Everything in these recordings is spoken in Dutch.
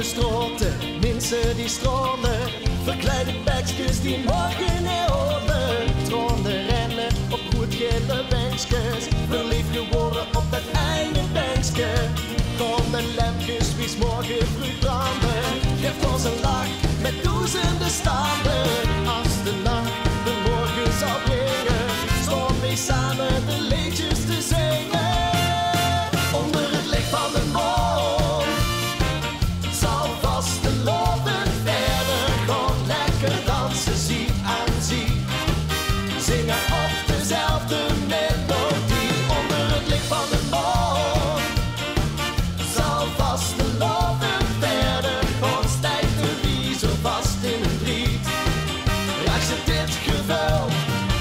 straten, mensen die stromen, verkleide bekjes die morgen herhouden. Tronen rennen op goed gele benkjes, verliefd geworden op dat ene benkje. Ronde lampjes, wie's morgen vroeg branden, geeft ons een lach met duizenden standen. Als de nacht de morgen zal brengen, stonden wij samen de liedjes te zingen. Onder het licht van de maan zal vast de loven verder gaan, lekker dansen, zie aan zie, zingen op dezelfde melodie. Onder het licht van de maan zal vast de loven verder gaan, stijgt de wie zo vast in een riet. Raak ze dit gevuil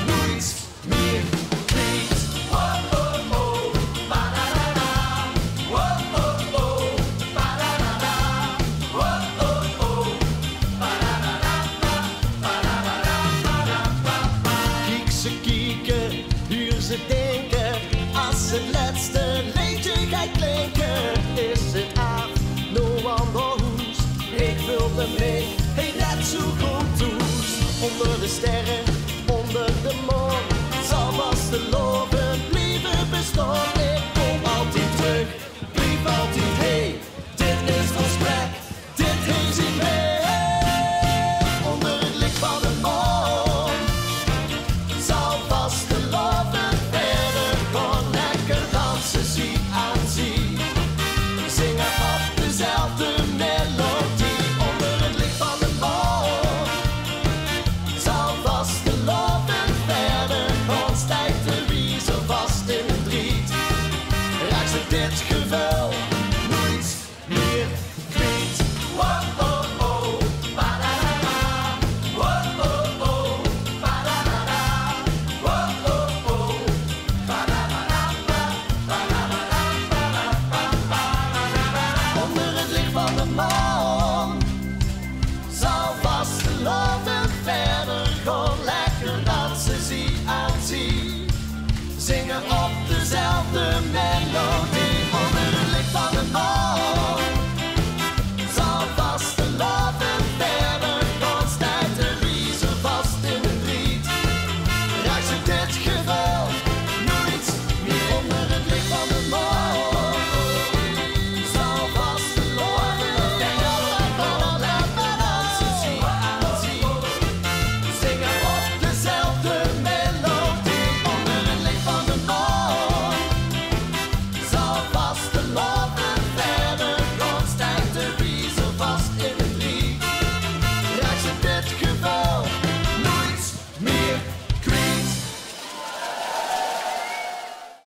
nooit meer kwijt. Oh oh oh, ba-da-da-da. Oh oh oh, ba-da-da-da. Oh oh oh, ba-da-da-da-da. Ba-da-da-da-da-da-da. Kijk ze kijken, huur ze denken, als ze